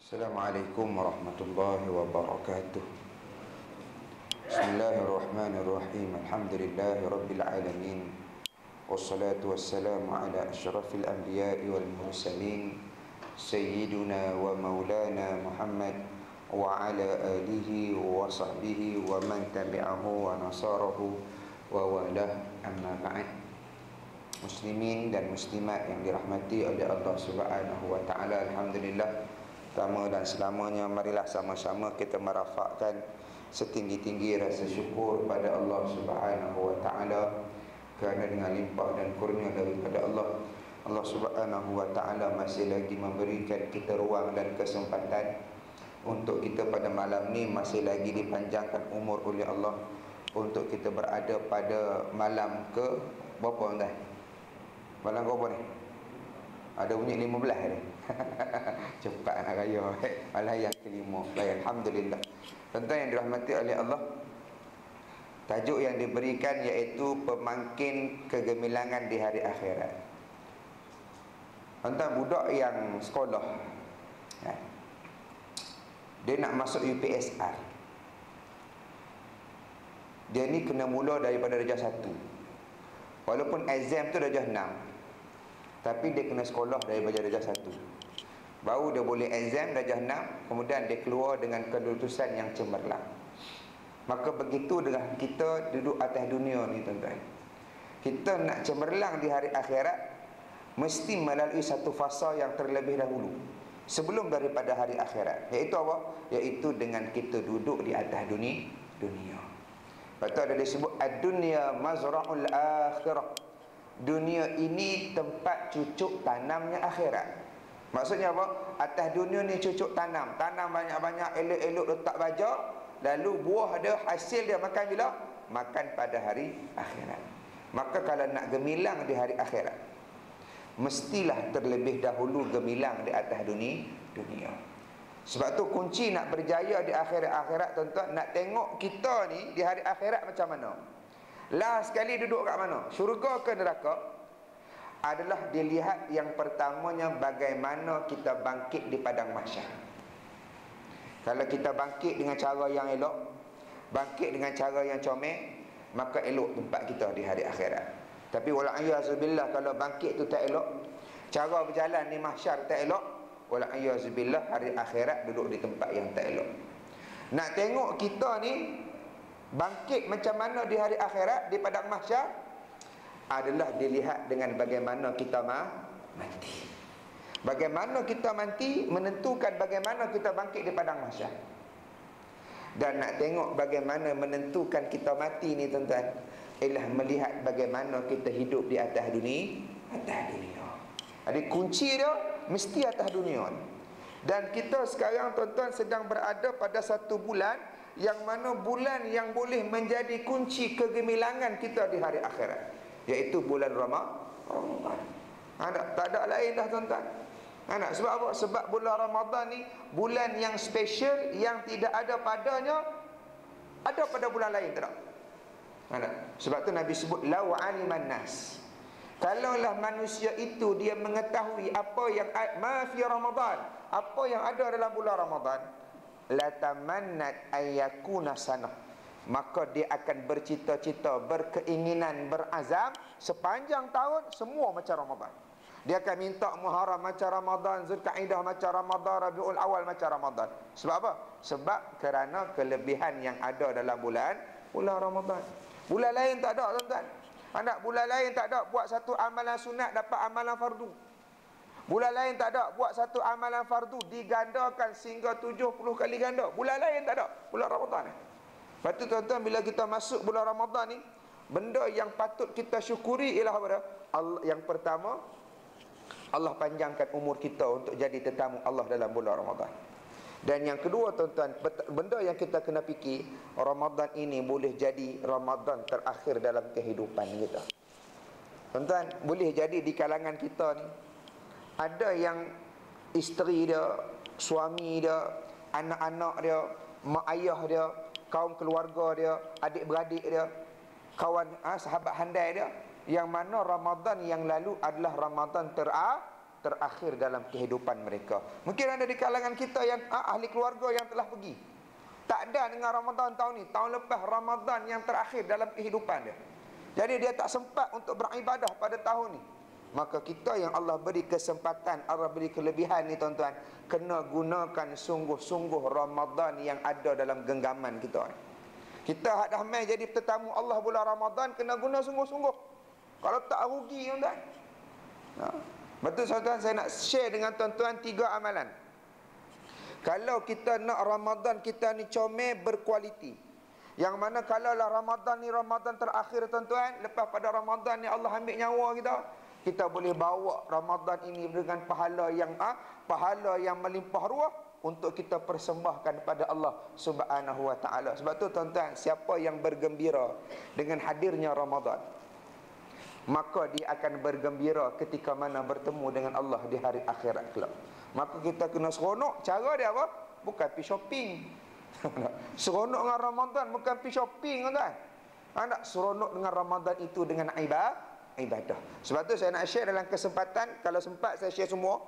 Assalamualaikum warahmatullahi wabarakatuh. Bismillahirrahmanirrahim. Alhamdulillahi rabbil alamin. Wassalatu wassalamu ala asyrafil anbiya'i wal mursalin sayyiduna wa maulana Muhammad wa ala alihi wa sahbihi wa man tabi'ahu wa nasarahu wa walah, amma ba'd. Muslimin dan muslimat yang dirahmati oleh Allah Subhanahu wa taala, alhamdulillah, pertama dan selamanya marilah sama-sama kita merafakkan setinggi-tinggi rasa syukur pada Allah Subhanahu wa taala, kerana dengan limpah dan kurnia daripada Allah Subhanahu wa taala masih lagi memberikan kita ruang dan kesempatan untuk kita pada malam ni masih lagi dipanjangkan umur oleh Allah untuk kita berada pada malam ke berapa dah? Malam ke berapa ni? Ada bunyi 15 ni. Cepat nak raya. Malam yang kelima. Baik, alhamdulillah. Tuan-tuan yang dirahmati oleh Allah, tajuk yang diberikan iaitu pemangkin kegemilangan di hari akhirat. Tuan-tuan, budak yang sekolah, dia nak masuk UPSR, dia ni kena mula daripada darjah 1. Walaupun exam tu darjah 6, tapi dia kena sekolah daripada darjah 1. Baru dia boleh exam darjah 6, kemudian dia keluar dengan kelulusan yang cemerlang. Maka begitu dengan kita duduk atas dunia ni, tuan-tuan. Kita nak cemerlang di hari akhirat, mesti melalui satu fasa yang terlebih dahulu sebelum daripada hari akhirat. Iaitu apa? Iaitu dengan kita duduk di atas dunia. Lepas tu ada disebut ad-dunya mazra'ul akhirah. Dunia ini tempat cucuk tanamnya akhirat. Maksudnya apa? Atas dunia ni cucuk tanam. Tanam banyak-banyak, elok-elok letak baja, lalu buah dia, hasil dia makan bila? Makan pada hari akhirat. Maka kalau nak gemilang di hari akhirat, mestilah terlebih dahulu gemilang di atas dunia. Sebab tu kunci nak berjaya di akhirat, tuan-tuan, nak tengok kita ni di hari akhirat macam mana. Last sekali duduk kat mana? Syurga ke neraka? Adalah dilihat yang pertamanya bagaimana kita bangkit di padang mahsyar. Kalau kita bangkit dengan cara yang elok, bangkit dengan cara yang comel, maka elok tempat kita di hari akhirat. Tapi wala'iyyazubillah, kalau bangkit tu tak elok, cara berjalan di mahsyar tak elok, wala'iyyazubillah, hari akhirat duduk di tempat yang tak elok. Nak tengok kita ni bangkit macam mana di hari akhirat, di padang mahsyar, adalah dilihat dengan bagaimana kita mati. Bagaimana kita mati menentukan bagaimana kita bangkit di padang mahsyar. Dan nak tengok bagaimana menentukan kita mati ni, tuan-tuan, ialah melihat bagaimana kita hidup di atas dunia. Jadi kunci dia mesti atas dunia. Dan kita sekarang, tuan-tuan, sedang berada pada satu bulan yang mana bulan yang boleh menjadi kunci kegemilangan kita di hari akhirat, iaitu bulan Ramadan. Tak ada lain dah, tuan-tuan. Sebab apa? Sebab bulan Ramadan ni bulan yang special, yang tidak ada padanya ada pada bulan lain, tak ada. Sebab tu Nabi sebut lau aliman nas, kalaulah manusia itu dia mengetahui apa yang ma fi Ramadan, apa yang ada dalam bulan Ramadan, la tamannat ayyakuna sanah, maka dia akan bercita-cita, berkeinginan, berazam sepanjang tahun semua macam Ramadan. Dia akan minta Muharram macam Ramadan, Zulkaidah macam Ramadan, Rabiul Awal macam Ramadan. Sebab apa? Sebab kerana kelebihan yang ada dalam bulan Ramadan. Bulan lain tak ada, tuan-tuan. Bulan lain tak ada buat satu amalan sunat dapat amalan fardu. Bulan lain tak ada buat satu amalan fardu digandakan sehingga 70 kali ganda. Bulan lain tak ada. Bulan Ramadan ni. Lepas tu, tuan-tuan, bila kita masuk bulan Ramadan ni, benda yang patut kita syukuri ialah apa? Yang pertama, Allah panjangkan umur kita untuk jadi tetamu Allah dalam bulan Ramadan. Dan yang kedua, tuan-tuan, benda yang kita kena fikir, Ramadan ini boleh jadi Ramadan terakhir dalam kehidupan kita. Tuan-tuan, boleh jadi di kalangan kita ni ada yang isteri dia, suami dia, anak-anak dia, mak ayah dia, kaum keluarga dia, adik-beradik dia, kawan sahabat handai dia, yang mana Ramadan yang lalu adalah Ramadan terakhir dalam kehidupan mereka. Mungkin ada di kalangan kita yang ahli keluarga yang telah pergi, tak ada dengan Ramadan tahun ni, tahun lepas Ramadan yang terakhir dalam kehidupan dia. Jadi dia tak sempat untuk beribadah pada tahun ni. Maka kita yang Allah beri kesempatan, Allah beri kelebihan ni tuan-tuan, kena gunakan sungguh-sungguh Ramadan yang ada dalam genggaman kita. Kita dah mai jadi tetamu Allah bulan Ramadan, kena guna sungguh-sungguh. Kalau tak rugi tuan-tuan. Betul tuan-tuan, saya nak share dengan tuan-tuan 3 amalan. Kalau kita nak Ramadan kita ni comel berkualiti, yang mana kalau lah Ramadan ni Ramadan terakhir tuan-tuan, lepas pada Ramadan ni Allah ambil nyawa kita boleh bawa Ramadan ini dengan pahala yang melimpah ruah untuk kita persembahkan kepada Allah Subhanahu wa taala. Sebab tu tuan-tuan, siapa yang bergembira dengan hadirnya Ramadan, maka dia akan bergembira ketika mana bertemu dengan Allah di hari akhirat kelak. Maka kita kena seronok. Cara dia apa? Bukan pergi shopping. Seronok dengan Ramadan bukan pergi shopping tuan-tuan. Nak seronok dengan Ramadan itu dengan ibadah. Sebab tu saya nak share dalam kesempatan, kalau sempat saya share semua,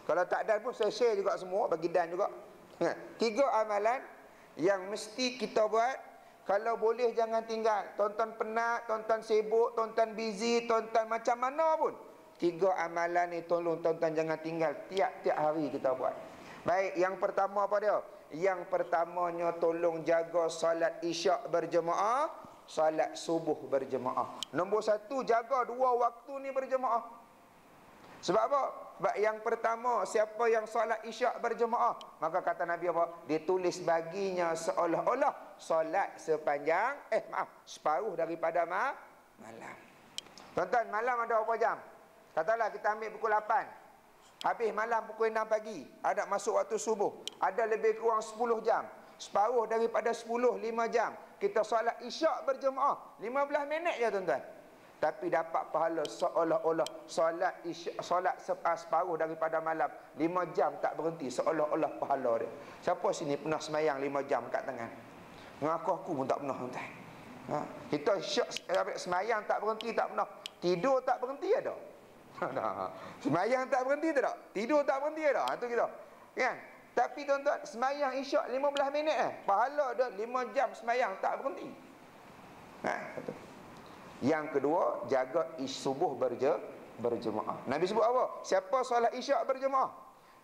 kalau tak ada pun saya share juga semua, bagi Dan juga. 3 amalan yang mesti kita buat. Kalau boleh jangan tinggal. Tuan-tuan penat, tuan-tuan sibuk, tuan-tuan busy, tuan-tuan macam mana pun, 3 amalan ni tolong tuan-tuan jangan tinggal. Tiap-tiap hari kita buat. Baik, yang pertama apa dia? Yang pertamanya, tolong jaga solat isyak berjemaah, salat subuh berjemaah. Nombor 1, jaga 2 waktu ni berjemaah. Sebab apa? Sebab yang pertama, siapa yang solat isyak berjemaah, maka kata Nabi apa? Ditulis baginya seolah-olah solat sepanjang separuh daripada malam. Tuan-tuan, malam ada berapa jam? Katalah kita ambil pukul 8, habis malam pukul 6 pagi, ada masuk waktu subuh, ada lebih kurang 10 jam. Separuh daripada 10, 5 jam kita solat isyak berjemaah, 15 minit je tuan-tuan, tapi dapat pahala seolah-olah solat isyak, solat separuh daripada malam, 5 jam tak berhenti, seolah-olah pahala dia. Siapa sini pernah semayang 5 jam kat tangan? Mengaku aku pun tak pernah tuan-tuan. Kita isyak semayang tak berhenti, tak pernah. Tidur tak berhenti ada. Semayang tak berhenti tak? Tidur tak berhenti ada. Itu kita. Kan? Tapi tuan-tuan, semayang isyak 15 minit pahala dia 5 jam semayang tak berhenti. Betul. Yang kedua, jaga subuh berjemaah. Nabi sebut apa? Siapa solat isyak berjemaah,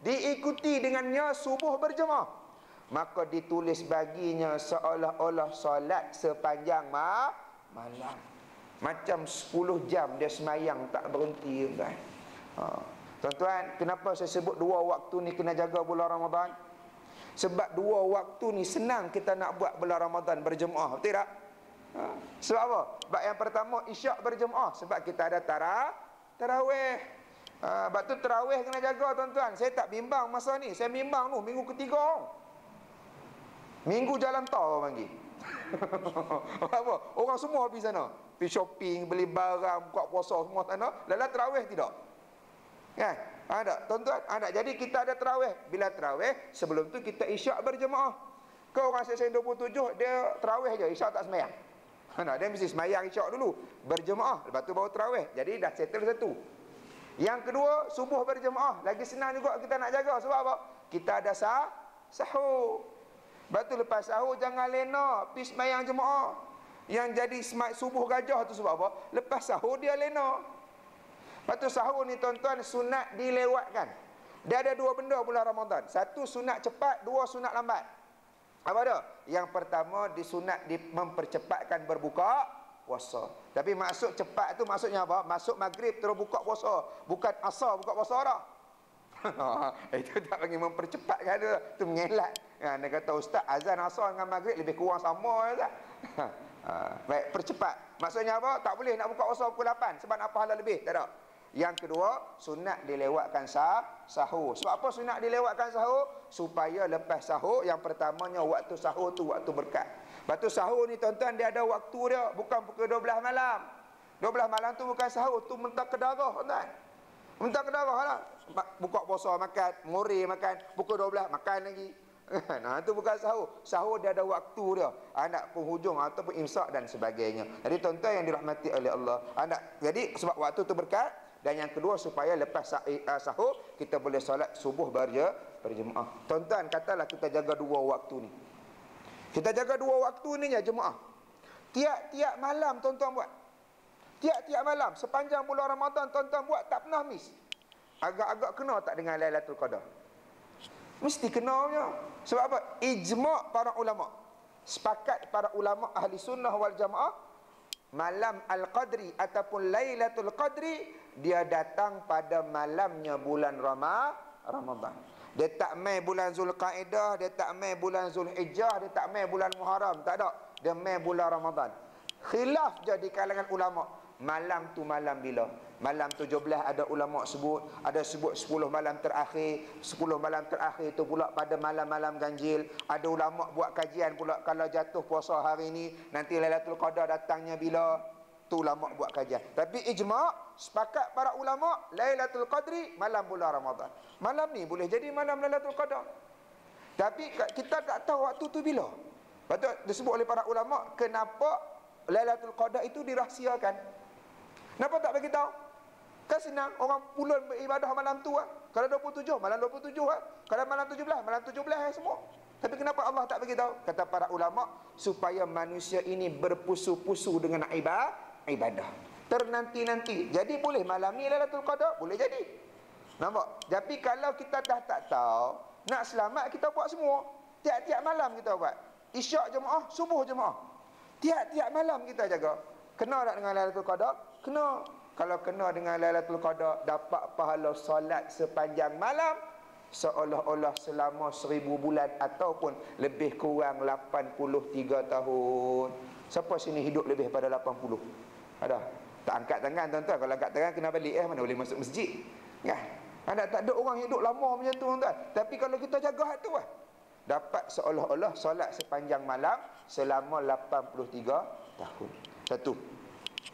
diikuti dengannya subuh berjemaah, maka ditulis baginya seolah-olah solat sepanjang malam. Macam 10 jam dia semayang tak berhenti tuan. Tuan-tuan, kenapa saya sebut 2 waktu ni kena jaga bulan Ramadan? Sebab 2 waktu ni senang kita nak buat bulan Ramadan berjemaah, betul tak? Sebab apa? Sebab yang pertama isyak berjemaah, sebab kita ada tarawih. Sebab tu tarawih kena jaga tuan-tuan. Saya tak bimbang masa ni, saya bimbang tu minggu ketiga. Minggu jalan tol orang panggil. Apa? Orang semua pergi sana, pergi shopping, beli barang, buka puasa semua sana. Lalu tarawih tidak? Kan? Ada, tuan-tuan, ada. Jadi kita ada tarawih. Bila tarawih, sebelum tu kita isyak berjemaah. Kau orang Sesen 27, dia tarawih je, isyak tak semayang. Dia mesti semayang isyak dulu, berjemaah, lepas tu baru tarawih. Jadi dah settle satu. Yang kedua, subuh berjemaah. Lagi senang juga kita nak jaga. Sebab apa? Kita ada sahur. Lepas tu lepas sahur jangan lena pergi semayang jemaah. Yang jadi subuh gajah tu sebab apa? Lepas sahur dia lena. Lepas tu sahur ni tuan-tuan sunat dilewatkan. Dia ada 2 benda bulan Ramadan. 1 sunat cepat, 2 sunat lambat. Apa dia? Yang pertama disunat mempercepatkan berbuka puasa. Tapi maksud cepat tu maksudnya apa? Masuk maghrib terus buka puasa, bukan asar buka puasa dah. Itu tak panggil mempercepatkan dia. Itu mengelak. Dia kata ustaz, azan asar dengan maghrib lebih kurang sama je tak? Baik, percepat. Maksudnya apa? Tak boleh nak buka puasa pukul 8 sebab nak pahala lebih. Tak ada. Yang kedua, sunat dilewatkan sahur. Sebab apa sunat dilewatkan sahur? Supaya lepas sahur, yang pertamanya waktu sahur tu waktu berkat. Lepas tu sahur ni tuan-tuan dia ada waktu dia, bukan pukul 12 malam. 12 malam tu bukan sahur, tu mentah ke darah tuan-tuan. Mentah ke darah lah. Buka puasa makan, ngori makan, pukul 12 makan lagi. Nah, itu bukan sahur. Sahur dia ada waktu dia. Nak penghujung ataupun imsak dan sebagainya. Jadi tuan-tuan yang dirahmati oleh Allah, jadi sebab waktu tu berkat. Dan yang kedua, supaya lepas sahur kita boleh solat subuh berjemaah. Tuan-tuan, katalah kita jaga 2 waktu ni. Kita jaga 2 waktu ni ya jemaah. Tiap-tiap malam tuan-tuan buat. Tiap-tiap malam sepanjang bulan Ramadan tuan-tuan buat, tak pernah miss. Agak-agak kena tak dengan Lailatul Qadar? Mesti kenanya. Sebab apa? Ijma' para ulama. Sepakat para ulama ahli sunnah wal jamaah, malam Al-Qadri ataupun Lailatul Qadri dia datang pada malamnya bulan Ramadan. Dia tak mai bulan Zulqaidah, dia tak mai bulan Zulhijjah, dia tak mai bulan Muharram, tak ada. Dia mai bulan Ramadan. Khilaf je di kalangan ulama. Malam tu malam bila? Malam 17 ada ulama sebut, ada sebut 10 malam terakhir. 10 malam terakhir itu pula pada malam-malam ganjil. Ada ulama buat kajian pula, kalau jatuh puasa hari ni nanti Lailatul Qadar datangnya bila? Tu ulama buat kajian. Tapi ijma' sepakat para ulama, Lailatul Qadri malam bulan Ramadan. Malam ni boleh jadi malam Lailatul Qadar. Tapi kita tak tahu waktu tu bila. Betul disebut oleh para ulama, kenapa Lailatul Qadar itu dirahsiakan? Kenapa tak bagi tahu? Kan senang, orang pulun beribadah malam tu lah. Kalau 27, malam 27 lah. Kalau malam 17, malam 17 semua. Tapi kenapa Allah tak bagi tahu? Kata para ulama, supaya manusia ini berpusu-pusu dengan ibadah. Ternanti-nanti. Jadi boleh malam ni Lailatul Qadar, boleh jadi. Nampak? Tapi kalau kita dah tak tahu, nak selamat kita buat semua. Tiap-tiap malam kita buat. Isyak jemaah, subuh jemaah. Tiap-tiap malam kita jaga. Kena tak dengan Lailatul Qadar? Kena. Kalau kena dengan Lailatul Qadar, dapat pahala solat sepanjang malam, seolah-olah selama 1000 bulan ataupun lebih kurang 83 tahun. Siapa sini hidup lebih pada 80? Ada? Tak angkat tangan tuan-tuan. Kalau angkat tangan kena balik, mana boleh masuk masjid. Ya. Tak ada orang hidup lama macam tu tuan-tuan. Tapi kalau kita jaga hak tu lah, dapat seolah-olah solat sepanjang malam selama 83 tahun. Satu.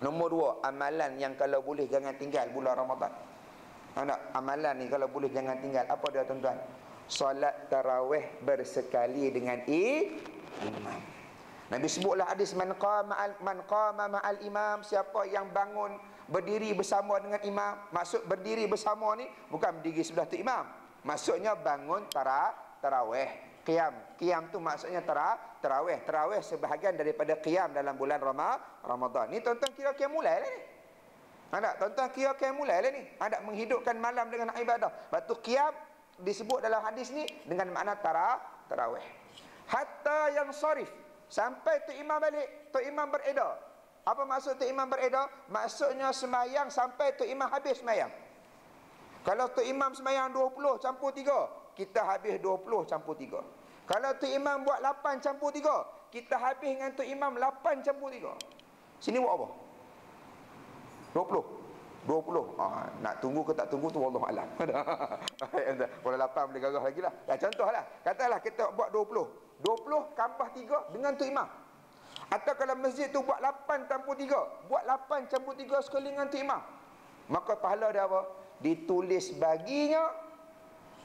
Nombor 2, amalan yang kalau boleh jangan tinggal bulan Ramadan. Amalan ni kalau boleh jangan tinggal. Apa dia tuan-tuan? Solat tarawih bersekali dengan imam. Nabi sebutlah hadis, man qama ma'al imam, siapa yang bangun berdiri bersama dengan imam. Maksud berdiri bersama ni bukan berdiri sebelah tu imam. Maksudnya bangun tarawih. Qiyam tu maksudnya tarawih. Tarawih sebahagian daripada qiyam dalam bulan Ramadan. Ni tuan-tuan kira mulai lah ni. Tuan-tuan kira mulai lah ni. Menghidupkan malam dengan ibadah. Lepas tu qiyam disebut dalam hadis ni dengan makna tarawih. Hatta yang sarif, sampai tu imam balik, tu imam beredar. Apa maksud tu imam beredar? Maksudnya semayang sampai tu imam habis semayang. Kalau tu imam semayang 20 campur 3, kita habis 20 campur 3. Kalau tu imam buat 8 campur 3, kita habis dengan tu imam 8 campur 3. Sini buat apa? 20. Nak tunggu ke tak tunggu tu wallahu alam. Kalau 8 boleh garah lagi lah. Contohlah, katalah kita buat 20 tambah 3 dengan tu imam. Atau kalau masjid tu buat 8 campur 3, buat 8 campur 3 sekali dengan tu imam, maka pahala dia apa? Ditulis baginya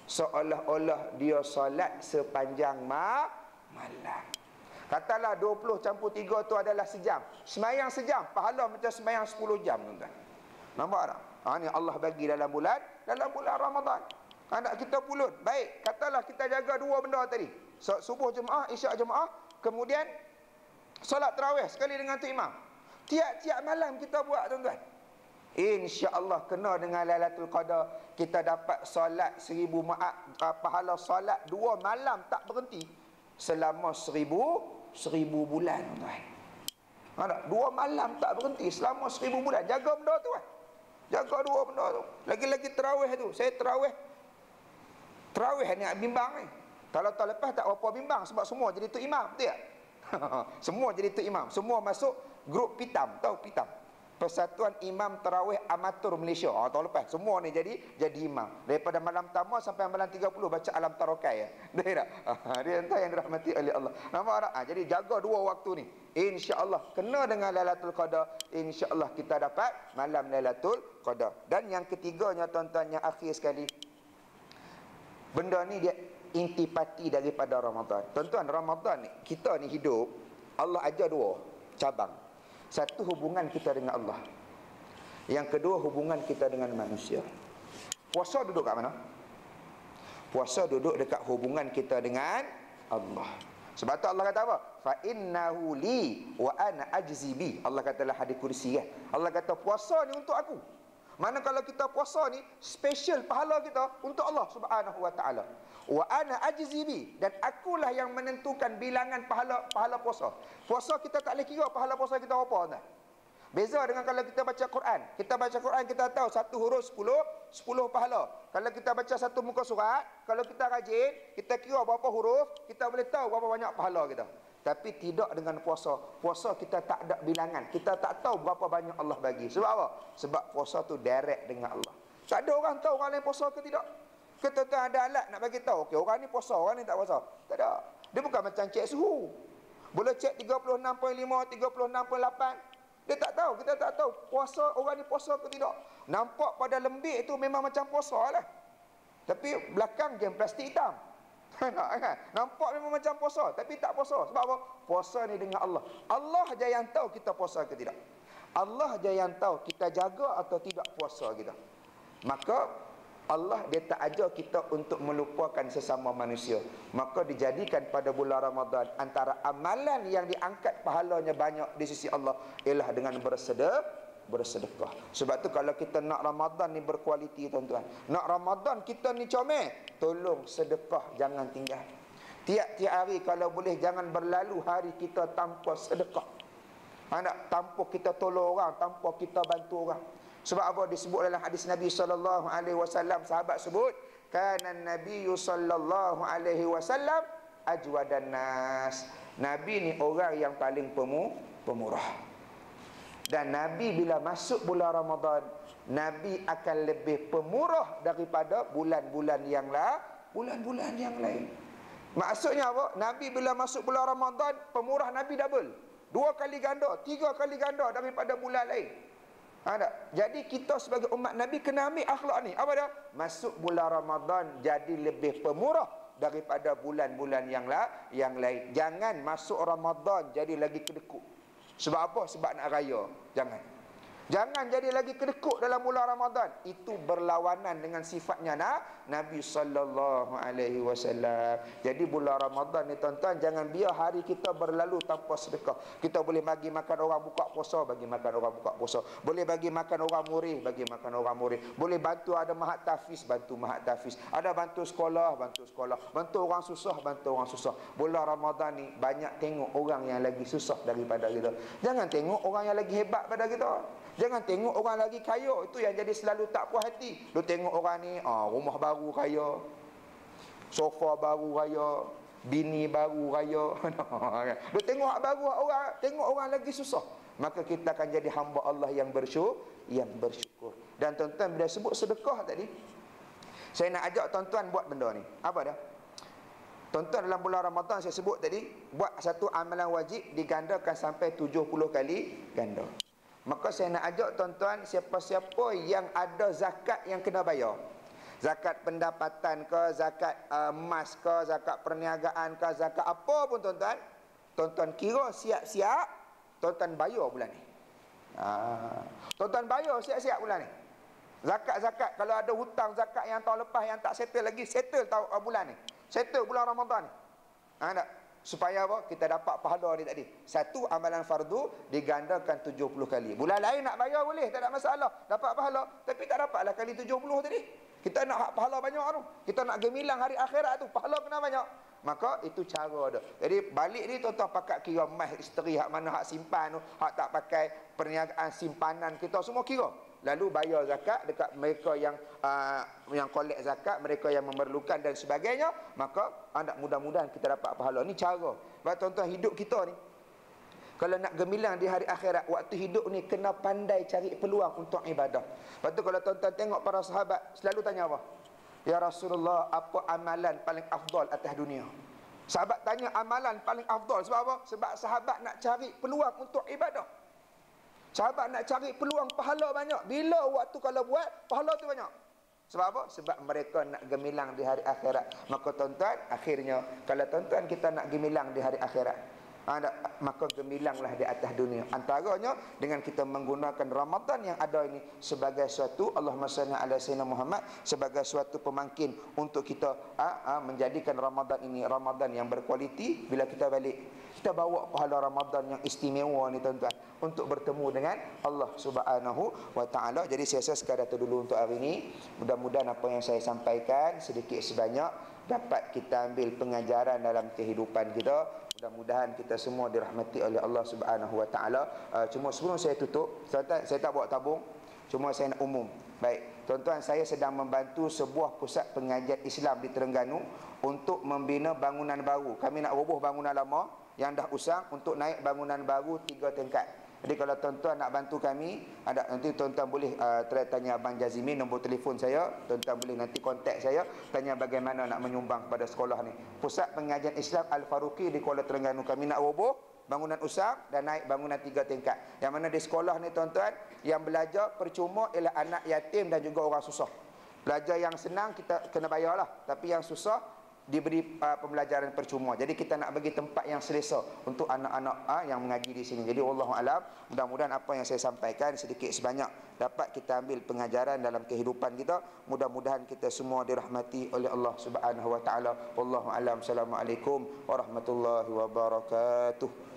seolah-olah dia solat sepanjang malam. Katalah 20 campur 3 tu adalah sejam. Semayang sejam, pahala macam semayang 10 jam tuan-tuan. Nampak tak? Ni Allah bagi dalam bulan Ramadan. Anak kita pulut. Baik, katalah kita jaga 2 benda tadi. Subuh jemaah, isyak jemaah, kemudian solat tarawih sekali dengan tu imam. Tiap-tiap malam kita buat tuan-tuan. InsyaAllah kena dengan Lailatul Qadar, kita dapat solat 1000 pahala solat 2 malam tak berhenti selama 1000 bulan tuan. 2 malam tak berhenti selama 1000 bulan. Jaga benda tu kan. Jaga 2 benda tu. Lagi-lagi tarawih tu. Saya tarawih ni bimbang ni. Kalau tahun lepas tak berapa bimbang sebab semua jadi tu imam, betul tak? Semua jadi tu imam. Semua masuk grup pitam, tahu pitam? Persatuan Imam Tarawih Amatur Malaysia. Tahun lepas semua ni jadi imam. Daripada malam pertama sampai malam 30 baca alam tarokai ya. Dia tak? Dia entah yang dirahmati oleh Allah. Nampak tak? Jadi jaga 2 waktu ni. InsyaAllah kena dengan Lailatul Qadar. InsyaAllah kita dapat malam Lailatul Qadar. Dan yang ketiganya tuan-tuan, yang akhir sekali, benda ni dia intipati daripada Ramadan. Tuan-tuan, Ramadan ni, kita ni hidup, Allah ajar 2 cabang. Satu, hubungan kita dengan Allah. Yang kedua, hubungan kita dengan manusia. Puasa duduk kat mana? Puasa duduk dekat hubungan kita dengan Allah. Sebab tu Allah kata apa? Fa innahu li wa ana ajzi bi. Allah kata dalam hadis kursi kan. Allah kata puasa ni untuk aku. Mana kalau kita puasa ni special pahala kita untuk Allah Subhanahu wa taala. Wa ana ajzi bi, dan akulah yang menentukan bilangan pahala puasa. Puasa kita tak boleh kira pahala puasa kita apa tak. Beza dengan kalau kita baca Quran. Kita baca Quran kita tahu satu huruf 10 pahala. Kalau kita baca satu muka surat, kalau kita rajin, kita kira berapa huruf, kita boleh tahu berapa banyak pahala kita. Tapi tidak dengan puasa. Puasa kita tak ada bilangan. Kita tak tahu berapa banyak Allah bagi. Sebab apa? Sebab puasa tu direct dengan Allah. Tak ada orang tahu orang lain puasa ke tidak. Kita tak ada alat nak bagi tahu. Okey, orang ni puasa, orang ni tak puasa. Tak ada. Dia bukan macam cek suhu. Boleh cek 36.5, 36.8. Dia tak tahu, kita tak tahu puasa orang ni puasa ke tidak. Nampak pada lembik tu memang macam puasa lah. Tapi belakang game plastik hitam. Nampak memang macam puasa, tapi tak puasa. Sebab apa? Puasa ni dengan Allah. Allah je yang tahu kita puasa ke tidak. Allah je yang tahu kita jaga atau tidak puasa kita. Maka Allah dia tak ajar kita untuk melupakan sesama manusia. Maka dijadikan pada bulan Ramadan antara amalan yang diangkat pahalanya banyak di sisi Allah ialah dengan bersedekah. Sebab tu kalau kita nak Ramadan ni berkualiti tuan-tuan, nak Ramadan kita ni comel, tolong sedekah jangan tinggal. Tiap-tiap hari kalau boleh jangan berlalu hari kita tanpa sedekah. Tanpa kita tolong orang, tanpa kita bantu orang. Sebab apa disebut dalam hadis Nabi sallallahu alaihi wasallam, sahabat sebut, kana Nabi sallallahu alaihi wasallam ajwadan nas. Nabi ni orang yang paling pemurah. Dan Nabi bila masuk bulan Ramadan, Nabi akan lebih pemurah daripada bulan-bulan yang lain. Maksudnya apa? Nabi bila masuk bulan Ramadan, pemurah Nabi double. 2 kali ganda, 3 kali ganda daripada bulan lain. Jadi kita sebagai umat Nabi kena ambil akhlak ni. Apa dia? Masuk bulan Ramadan jadi lebih pemurah daripada bulan-bulan yang lain. Jangan masuk Ramadan jadi lagi kedekut. Sebab apa? Sebab nak raya. Jangan jadi lagi kedekut dalam bulan Ramadan. Itu berlawanan dengan sifatnya Nabi sallallahu alaihi wasallam. Jadi bulan Ramadan ni tuan-tuan, jangan biar hari kita berlalu tanpa sedekah. Kita boleh bagi makan orang buka puasa, bagi makan orang buka puasa. Boleh bagi makan orang murid, bagi makan orang murid. Boleh bantu ada mahat tahfiz, bantu mahat tahfiz. Ada bantu sekolah, bantu sekolah. Bantu orang susah, bantu orang susah. Bulan Ramadan ni banyak tengok orang yang lagi susah daripada kita. Jangan tengok orang yang lagi hebat pada kita. Jangan tengok orang lagi kaya. Itu yang jadi selalu tak puas hati. Lu tengok orang ni, rumah baru kaya, sofa baru kaya, bini baru kaya. Lu tengok baru orang, tengok orang lagi susah. Maka kita akan jadi hamba Allah yang bersyukur. Dan tuan-tuan bila sebut sedekah tadi, saya nak ajak tuan-tuan buat benda ni. Apa dah? Tuan-tuan dalam bulan Ramadan saya sebut tadi, buat satu amalan wajib digandakan sampai 70 kali ganda. Maka saya nak ajak tuan-tuan, siapa-siapa yang ada zakat yang kena bayar, zakat pendapatan ke, zakat emas ke, zakat perniagaan ke, zakat apa pun tuan-tuan, tuan-tuan kira siap-siap, tuan-tuan bayar bulan ni. Tuan-tuan bayar siap-siap bulan ni. Zakat-zakat, kalau ada hutang zakat yang tahun lepas yang tak settle lagi, settle bulan ni, settle bulan Ramadan ni. Supaya apa? Kita dapat pahala ni tadi. Satu amalan fardu digandakan 70 kali. Bulan lain nak bayar boleh, tak ada masalah, dapat pahala. Tapi tak dapatlah kali 70 tadi. Kita nak pahala banyak tu. Kita nak gemilang hari akhirat tu, pahala kena banyak. Maka itu cara dia. Jadi balik ni tuan-tuan pakat kira emas isteri, hak mana hak simpan tu, hak tak pakai perniagaan simpanan kita semua kira. Lalu bayar zakat dekat mereka yang collect zakat, mereka yang memerlukan dan sebagainya. Maka mudah-mudahan kita dapat pahala. Ni cara. Sebab tuan-tuan hidup kita ni, kalau nak gemilang di hari akhirat, waktu hidup ni kena pandai cari peluang untuk ibadah. Lepas tu kalau tuan-tuan tengok para sahabat selalu tanya apa? Ya Rasulullah, apa amalan paling afdal atas dunia? Sahabat tanya amalan paling afdal. Sebab apa? Sebab sahabat nak cari peluang untuk ibadah. Sahabat nak cari peluang pahala banyak. Bila waktu kalau buat, pahala tu banyak. Sebab apa? Sebab mereka nak gemilang di hari akhirat. Maka tuan-tuan, akhirnya kalau tuan-tuan kita nak gemilang di hari akhirat, Maka gemilanglah di atas dunia. Antaranya dengan kita menggunakan Ramadan yang ada ini sebagai suatu, Allahumma salli ala sayyidina Muhammad, sebagai suatu pemangkin untuk kita menjadikan Ramadan ini Ramadan yang berkualiti. Bila kita balik, kita bawa pahala Ramadan yang istimewa ni tuan-tuan, untuk bertemu dengan Allah Subhanahu wa taala. Jadi saya rasa sekadar itu dulu untuk hari ini. Mudah-mudahan apa yang saya sampaikan sedikit sebanyak dapat kita ambil pengajaran dalam kehidupan kita. Mudah-mudahan kita semua dirahmati oleh Allah Subhanahu wa taala. Cuma sebelum saya tutup, tuan-tuan, saya tak bawa tabung, cuma saya nak umum. Baik, tuan-tuan, saya sedang membantu sebuah pusat pengajian Islam di Terengganu untuk membina bangunan baru. Kami nak roboh bangunan lama yang dah usang untuk naik bangunan baru 3 tingkat. Jadi kalau tuan-tuan nak bantu kami, nanti tuan-tuan boleh tanya Abang Jazimin, nombor telefon saya. Tuan-tuan boleh nanti kontak saya, tanya bagaimana nak menyumbang pada sekolah ni. Pusat Pengajian Islam Al-Faruqi di Kuala Terengganu. Kami nak roboh bangunan usang dan naik bangunan 3 tingkat. Yang mana di sekolah ni tuan-tuan, yang belajar percuma ialah anak yatim dan juga orang susah. Belajar yang senang kita kena bayarlah, tapi yang susah diberi pembelajaran percuma. Jadi kita nak bagi tempat yang selesa untuk anak-anak yang mengaji di sini. Jadi wallahu alam, mudah-mudahan apa yang saya sampaikan sedikit sebanyak dapat kita ambil pengajaran dalam kehidupan kita. Mudah-mudahan kita semua dirahmati oleh Allah Subhanahu wa taala. Wallahu alam. Assalamualaikum warahmatullahi wabarakatuh.